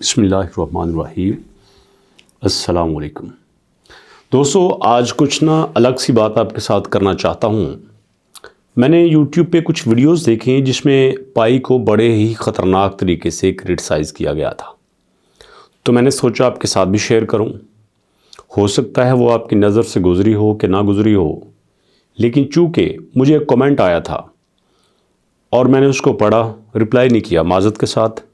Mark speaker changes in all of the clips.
Speaker 1: बिस्मिल्लाहिर्रहमानिर्रहीम। अस्सलाम वालेकुम। दोस्तों, आज कुछ ना अलग सी बात आपके साथ करना चाहता हूँ। मैंने YouTube पे कुछ वीडियोस देखे जिसमें पाई को बड़े ही ख़तरनाक तरीके से क्रिटिसाइज़ किया गया था, तो मैंने सोचा आपके साथ भी शेयर करूँ। हो सकता है वो आपकी नज़र से गुज़री हो कि ना गुज़री हो, लेकिन चूँकि मुझे एक कमेंट आया था और मैंने उसको पढ़ा, रिप्लाई नहीं किया माज़रत के साथ।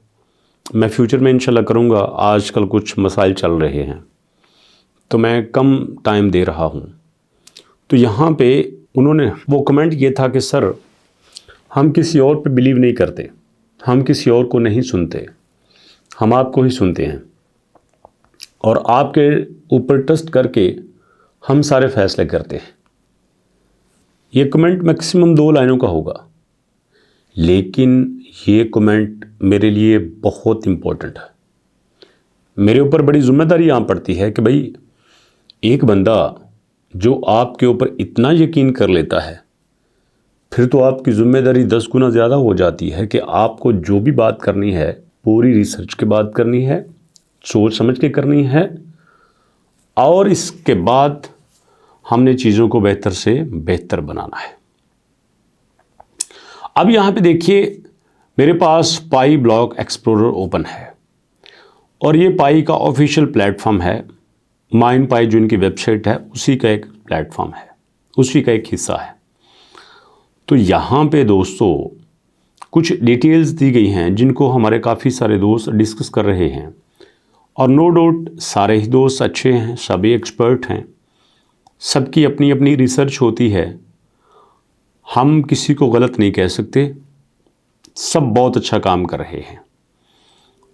Speaker 1: मैं फ्यूचर में इंशाल्लाह करूँगा। आजकल कुछ मसाइल चल रहे हैं तो मैं कम टाइम दे रहा हूँ। तो यहाँ पे उन्होंने वो कमेंट ये था कि सर, हम किसी और पे बिलीव नहीं करते, हम किसी और को नहीं सुनते, हम आपको ही सुनते हैं और आपके ऊपर ट्रस्ट करके हम सारे फैसले करते हैं। ये कमेंट मैक्सिमम 2 लाइनों का होगा, लेकिन ये कमेंट मेरे लिए बहुत इम्पोर्टेंट है। मेरे ऊपर बड़ी ज़िम्मेदारी यहाँ पड़ती है कि भाई, एक बंदा जो आपके ऊपर इतना यकीन कर लेता है, फिर तो आपकी ज़िम्मेदारी 10 गुना ज़्यादा हो जाती है कि आपको जो भी बात करनी है पूरी रिसर्च के बाद करनी है, सोच समझ के करनी है, और इसके बाद हमने चीज़ों को बेहतर से बेहतर बनाना है। अब यहाँ पे देखिए, मेरे पास पाई ब्लॉक एक्सप्लोरर ओपन है और ये पाई का ऑफिशियल प्लेटफॉर्म है। माइन पाई जो इनकी वेबसाइट है उसी का एक प्लेटफॉर्म है, उसी का एक हिस्सा है। तो यहाँ पे दोस्तों कुछ डिटेल्स दी गई हैं जिनको हमारे काफ़ी सारे दोस्त डिस्कस कर रहे हैं, और नो डाउट सारे ही दोस्त अच्छे हैं, सभी एक्सपर्ट हैं, सबकी अपनी अपनी रिसर्च होती है। हम किसी को गलत नहीं कह सकते, सब बहुत अच्छा काम कर रहे हैं।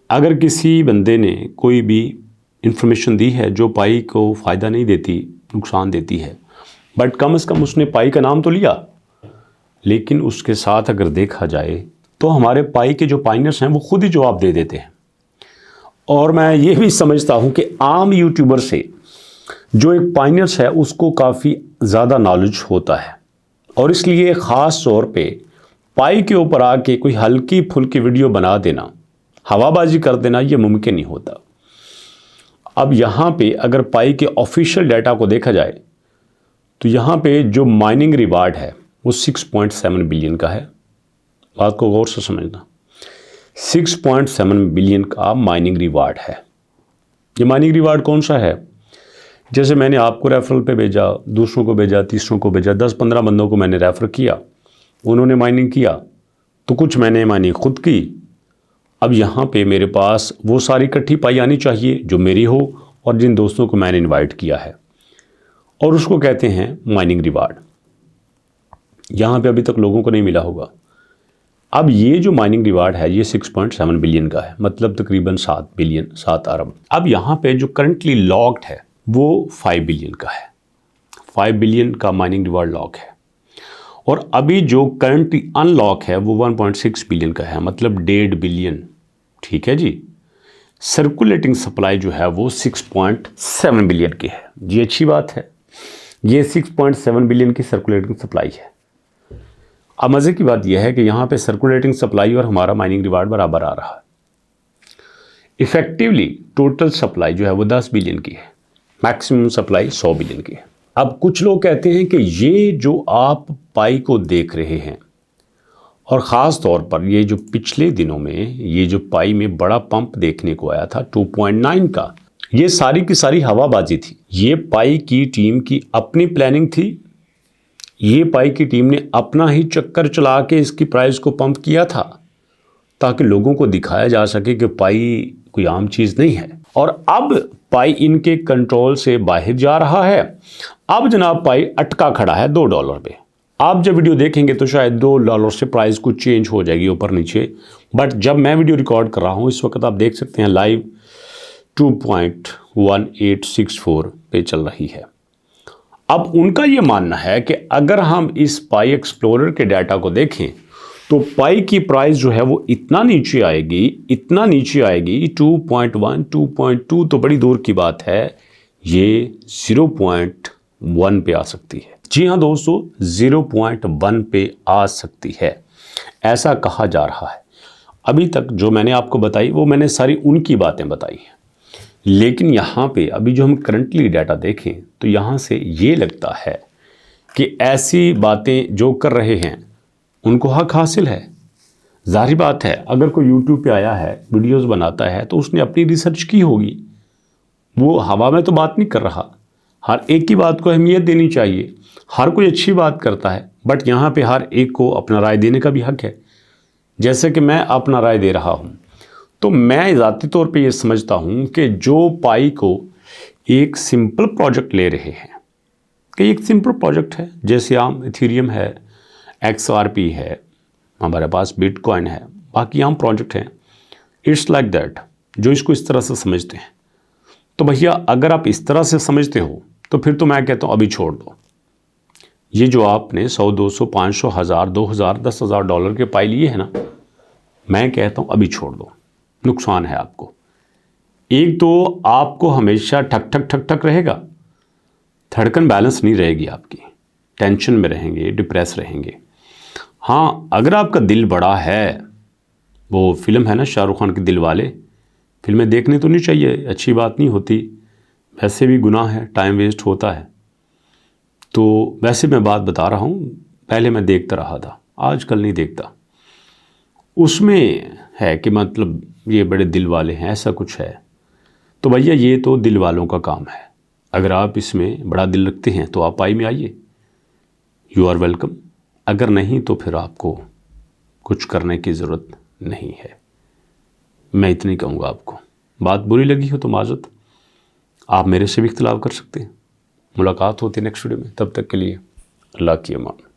Speaker 1: अगर किसी बंदे ने कोई भी इंफॉर्मेशन दी है जो पाई को फ़ायदा नहीं देती, नुकसान देती है, बट कम से कम उसने पाई का नाम तो लिया। लेकिन उसके साथ अगर देखा जाए तो हमारे पाई के जो पाइनर्स हैं वो खुद ही जवाब दे देते हैं। और मैं ये भी समझता हूँ कि आम यूट्यूबर से जो एक पाइनर्स है उसको काफ़ी ज़्यादा नॉलेज होता है, और इसलिए ख़ास तौर पे पाई के ऊपर आके कोई हल्की फुल्की वीडियो बना देना, हवाबाजी कर देना, ये मुमकिन नहीं होता। अब यहाँ पे अगर पाई के ऑफिशियल डाटा को देखा जाए तो यहाँ पे जो माइनिंग रिवार्ड है वो 6.7 बिलियन का है। बात को गौर से समझना, 6.7 बिलियन का माइनिंग रिवार्ड है। ये माइनिंग रिवार्ड कौन सा है? जैसे मैंने आपको रेफरल पे भेजा, दूसरों को भेजा, तीसरों को भेजा, 10-15 बंदों को मैंने रेफ़र किया, उन्होंने माइनिंग किया, तो कुछ मैंने माइनिंग खुद की। अब यहाँ पे मेरे पास वो सारी इकट्ठी पाई आनी चाहिए जो मेरी हो और जिन दोस्तों को मैंने इनवाइट किया है, और उसको कहते हैं माइनिंग रिवार्ड। यहाँ पे अभी तक लोगों को नहीं मिला होगा। अब ये जो माइनिंग रिवार्ड है ये 6.7 बिलियन का है, मतलब तकरीबन 7 बिलियन, 7 अरब। अब यहाँ पे जो करंटली लॉक्ड है वो 5 बिलियन का है। 5 बिलियन का माइनिंग रिवार्ड लॉक है, और अभी जो करंटली अनलॉक है वो 1.6 बिलियन का है, मतलब 1.5 बिलियन। ठीक है जी। सर्कुलेटिंग सप्लाई जो है वो 6.7 बिलियन की है। ये अच्छी बात है, ये 6.7 बिलियन की सर्कुलेटिंग सप्लाई है। अब मज़े की बात यह है कि यहाँ पे सर्कुलेटिंग सप्लाई और हमारा माइनिंग रिवार्ड बराबर आ रहा है। इफेक्टिवली टोटल सप्लाई जो है वो 10 बिलियन की है, मैक्सिमम सप्लाई 100 बिलियन की है। अब कुछ लोग कहते हैं कि ये जो आप पाई को देख रहे हैं, और ख़ास तौर पर ये जो पिछले दिनों में ये जो पाई में बड़ा पंप देखने को आया था 2.9 का, ये सारी की सारी हवाबाजी थी। ये पाई की टीम की अपनी प्लानिंग थी। ये पाई की टीम ने अपना ही चक्कर चला के इसकी प्राइस को पंप किया था, ताकि लोगों को दिखाया जा सके कि पाई कोई आम चीज़ नहीं है। और अब पाई इनके कंट्रोल से बाहर जा रहा है। अब जनाब पाई अटका खड़ा है $2 पे। आप जब वीडियो देखेंगे तो शायद $2 से प्राइस कुछ चेंज हो जाएगी ऊपर नीचे, बट जब मैं वीडियो रिकॉर्ड कर रहा हूँ इस वक्त आप देख सकते हैं लाइव 2.1864 पे चल रही है। अब उनका ये मानना है कि अगर हम इस पाई एक्सप्लोरर के डाटा को देखें तो पाई की प्राइस जो है वो इतना नीचे आएगी, इतना नीचे आएगी, 2.1, 2.2 तो बड़ी दूर की बात है, ये 0.1 पे आ सकती है। जी हाँ दोस्तों, 0.1 पे आ सकती है, ऐसा कहा जा रहा है। अभी तक जो मैंने आपको बताई वो मैंने सारी उनकी बातें बताई हैं, लेकिन यहाँ पे अभी जो हम करंटली डाटा देखें तो यहाँ से ये लगता है कि ऐसी बातें जो कर रहे हैं उनको हक हासिल है। जाहिर बात है, अगर कोई यूट्यूब पे आया है, वीडियोस बनाता है, तो उसने अपनी रिसर्च की होगी, वो हवा में तो बात नहीं कर रहा। हर एक की बात को अहमियत देनी चाहिए, हर कोई अच्छी बात करता है, बट यहाँ पे हर एक को अपना राय देने का भी हक है। जैसे कि मैं अपना राय दे रहा हूँ, तो मैं ज़ाती तौर पे ये समझता हूँ कि जो पाई को एक सिंपल प्रोजेक्ट ले रहे हैं, कि एक सिंपल प्रोजेक्ट है, जैसे आम इथेरियम है, XRP है, हमारे पास बिटकॉइन है, बाकी आम प्रोजेक्ट हैं, इट्स लाइक दैट, जो इसको इस तरह से समझते हैं। तो भैया अगर आप इस तरह से समझते हो तो फिर तो मैं कहता हूँ अभी छोड़ दो। ये जो आपने 100, 200, 500, 1000, 2000, 10,000 डॉलर के पाई लिए हैं ना, मैं कहता हूँ अभी छोड़ दो। नुकसान है आपको। एक तो आपको हमेशा ठक ठक ठक ठक रहेगा, धड़कन बैलेंस नहीं रहेगी आपकी, टेंशन में रहेंगे, डिप्रेस रहेंगे। हाँ, अगर आपका दिल बड़ा है, वो फिल्म है ना शाहरुख खान की दिल वाले, फिल्में देखने तो नहीं चाहिए, अच्छी बात नहीं होती, वैसे भी गुनाह है, टाइम वेस्ट होता है। तो वैसे मैं बात बता रहा हूँ, पहले मैं देखता रहा था, आजकल नहीं देखता। उसमें है कि मतलब ये बड़े दिल वाले हैं, ऐसा कुछ है। तो भैया ये तो दिल वालों का काम है। अगर आप इसमें बड़ा दिल रखते हैं तो आप पाई में आइए, यू आर वेलकम। अगर नहीं तो फिर आपको कुछ करने की ज़रूरत नहीं है। मैं इतनी कहूँगा आपको। बात बुरी लगी हो तो माजरत, आप मेरे से भी इख्तिलाफ कर सकते हैं। मुलाकात होती है नेक्स्ट वीडियो में, तब तक के लिए अल्लाह की अमान।